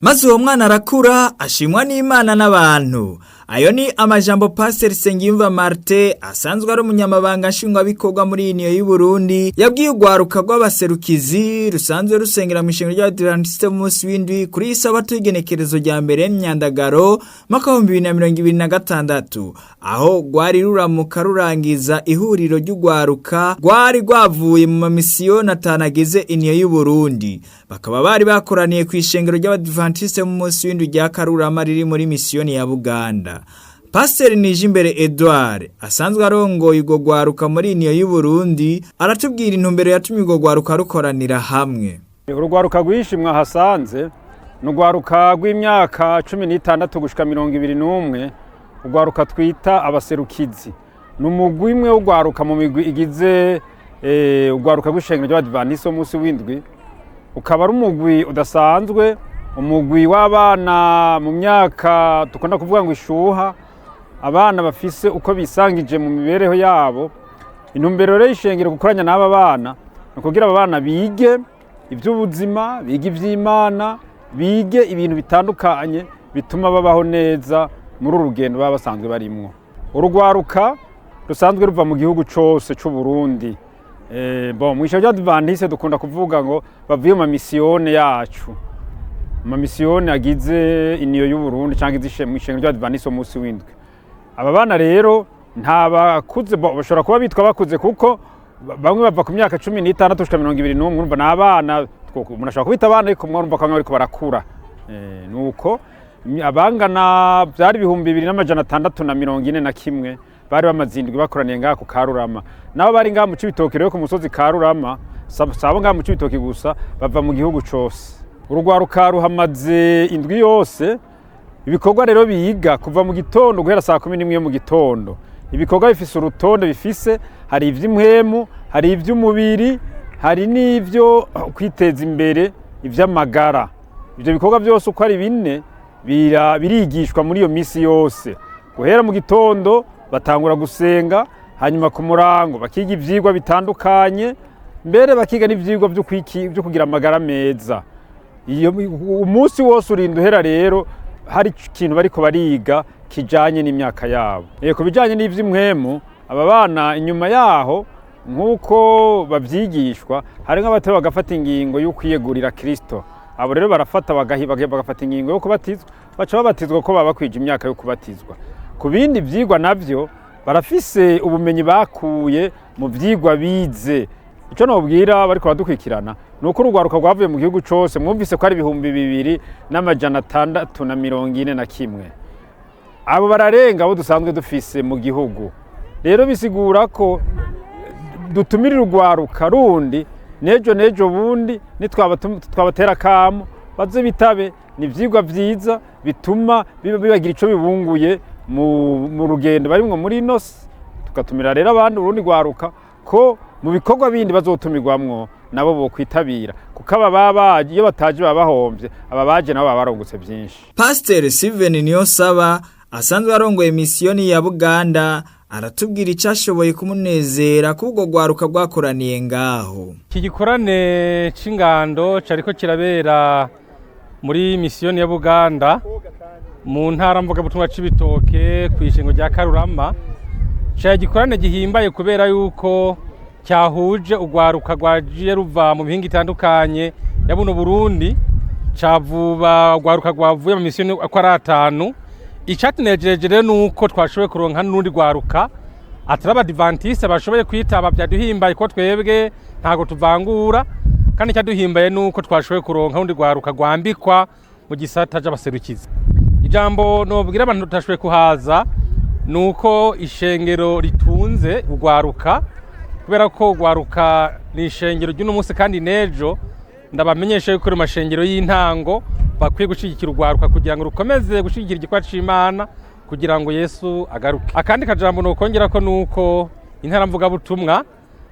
maze uwo mwana arakura ashimwa n'Imana n'abantu. Ayo ni amajambo Pastor Sengiyumva Martin asanzwe ari umunyamabanga nshingwabikorwa muri Union y'u Burundi yabwiye urwaruka rw'abaserukizi rusanzwe rusengera mu ishengero ry'Abadventiste b'umunsi w'indwi kuri Isabato y'igenekerezo rya mbere Myandagaro mwaka wa 2026 aho rwari ruramuka rurangiza ihuriro ry'urwaruka rwari rwavuye mu mamisiyoni atanagize Union y'u Burundi. Bakaba bari bakoraniye ku ishengero ry'Abadventiste b'umunsi w'indwi rya Karurama riri muri misiyoni ya Buganda. Pastor Nijimbere Edouard asanzwe arongoye urwo rwaruka muri Union y'u Burundi aratubwira intumbero yatumye urwo rwaruka rukoranira hamwe. Urugwaruka rwishimwa hasanze n'urwaruka rw'imyaka 16 gushika 21, urwaruka twita abaserukizi. N'umugwi imwe w'urwaruka mu migwi igize urwaruka rw'ishengero ry'Abadventiste b'umunsi w'indwi, ukaba ari umugwi udasanzwe, umugwi w'abana mu myaka dukunda kuvuga ngo ishuha, abana bafise uko bisangije mu mibereho yabo. Intumbero rero y'ishengero gukoranya n'aba bana no kugira aba bana bige iby'ubuzima, bige iby'Imana, bige ibintu bitandukanye bituma babaho neza muri urugendo baba basanzwe barimwo. Urugwaruka rusanzwe ruva mu gihugu cyose cy'u Burundi. Mu ishengero ry'Abadventiste dukunda kuvuga ngo bavuye mu misiyoni yacu, mu misiyoni agize Union y'u Burundi cyangwa izishe mu ishengero ry'Abadventiste umunsi w'indwi. Aba bana rero nta bakuze bashobora kuba bitwa bakuze kuko bamwe bava ku myaka 16 gushika 21, urumva n'abana umuntu ashobora kubita abana ariko mwumva ko bariko barakura. Nuko abangana byari 2641 bari bamazindwi bakoraniye ngaha ku Karurama. Nabo bari ngaha mu Cibitoke rero ku musozi Karurama, sabo ngaha mu Cibitoke gusa, bava mu gihugu cyose. Urugwaruka ruhamaze indwi yose. Ibikorwa rero biyiga kuva mu gitondo guhera saa 11 mu gitondo. Ibikorwa bifise urutonde bifise, hari ivy'imwemu, hari ivy'umubiri, hari n'ivyo kwiteza imbere, ivy'amagara. Ivyo bikorwa byose uko ari 4 birigishwa muri iyo misi yose. Guhera mu gitondo batangura gusenga, hanyuma ku murango bakiga ivyigwa bitandukanye, mbere bakiga n'ivyigwa byo kugira amagara meza. Iyo umunsi wose urinda uhera rero hari ikintu bariko bariga kijanye n'imyaka yabo. Ku bijanye n'ivy'imwemu, aba bana inyuma yaho nkuko bavyigishwa hari nk'abateye bagafata ingingo yo kwiyegurira Kristo. Abo rero barafata bagafata ingingo yo kubatizwa, baca babatizwa ko baba kwije imyaka yo kubatizwa. Ku bindi vyigwa navyo barafise ubumenyi bakuye mu vyigwa bize. Ico nobwira bariko badukwikirana nuko urugwaruka rwavuye mu gihugu cyose, mwumvise ko ari 2641. Abo bararenga abo dusanzwe dufise mu gihugu. Rero bisigura ko dutumirira urugwaruka rundi nejo bundi nitwabatera kamo baze bitabe. Ni vyigwa vyiza bituma bibagira ico bibunguye mu rugendo barimwo muri inosi. Tugatumira rero abandi urundi rwaruka ko mu bikorwa bindi bazotumirwamwo nabo bo kwitabira, kuko ababaje iyo bataje babahomvye, ababaje nabo babarongutse byinshi. Pastor Steven Niyonsaba asanzwe arongoye misiyoni ya Buganda aratubwira icashoboye kumunezera kubwo rwaruka rwakoraniye ngaho. Iki gikorane c'ingando cariko kirabera muri misiyoni ya Buganda mu ntara mvuga butumwa Cibitoke ku ishengo rya Karurama. Cya gikorane gihimbaye kubera yuko cyahuje urwaruka rwagiye ruva mu bihinga itandukanye ya buno Burundi, cavuba urwaruka rwavuye mu misiyoni ko ari 5. Icatunejeje rero nuko twashoboye kuronka n'undi rwaruka atari Abadventiste bashoboye kwitaba. Byaduhimbaye ko twebwe ntago tuvangura, kandi cyaduhimbaye nuko twashoboye kuronka undi rwaruka rwambikwa mu gisata c'abaserukizi. Ijambo nobwira abantu tutashoboye kuhaza nuko ishengero ritunze urwaruka, kubera ko urwaruka ni ishengero ry'uno munsi kandi nejo. Ndabamenyesha yuko mu mashengero y'intango bakwiye gushigikira urwaruka kugira ngo rukomeze gushigikira igikwa c'Imana kugira ngo Yesu agaruke. Akandi kajambo no kongera ko nuko intara mvuga butumwa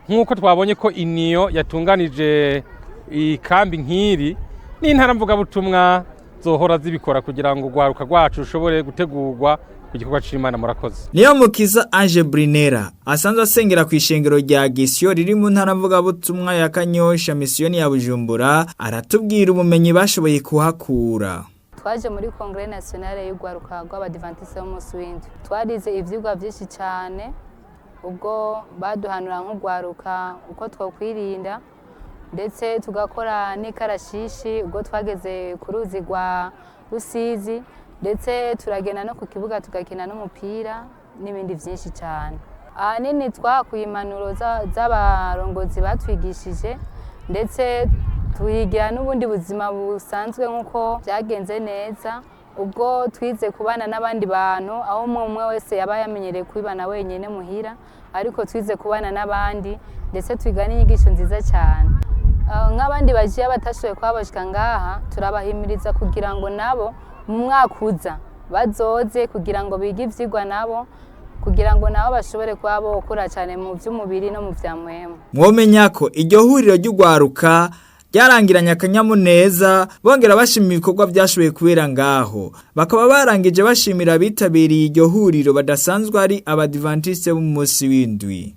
nkuko twabonye ko Union yatunganije ikambi nkiri, ni intara mvuga butumwa zohora zibikora kugira ngo urwaruka rwacu rushobore gutegurwa ku gikorwa c'Imana. Murakoze. Niyomukiza Ange Brinera asanzwe asengera ku ishengero rya Gisyo riri mu ntara mvuga butumwa ya Kanyosha misiyoni ya Bujumbura aratubwira ubumenyi bashoboye kuhakura. twaje muri Congrès Nationale y'urwaruka rw'Abadiventiste b'umunsi w'indwi. Twarize ivyigwa vyinshi cyane, ubwo baduhanura nk'urwaruka uko twokwirinda, ndetse tugakora n'ikarashishi ubwo twageze ku ruzi rwa Rusizi, ndetse turagenda no ku kibuga tugakina n'umupira n'ibindi vyinshi cyane. Ahanini twakuye impanuro z'abarongozi batwigishije, ndetse tuhigira n'ubundi buzima busanzwe nk'uko byagenze neza, ubwo twize kubana n'abandi bantu, aho umwe wese yaba yamenyereye kwibana wenyine muhira, ariko twize kubana n'abandi, ndetse twiga n'inyigisho nziza cyane. Nk'abandi bagiye batashoboye kuhabashika ngaha, turabahimiriza kugira ngo nabo mu mwaka uza bazoze kugira ngo bige ivyigwa nabo, kugira ngo nabo bashobore kuba bokura cyane mu by'umubiri no mu vya mwemu. Mwomenya ko iryo huriro ry'urwaruka ryarangiranye akanyamuneza, bongera bashimira ibikorwa byashoboye kubera ngaho. Bakaba barangije bashimira abitabiriye iryo huriro badasanzwe ari Abadiventiste b'umunsi w'indwi.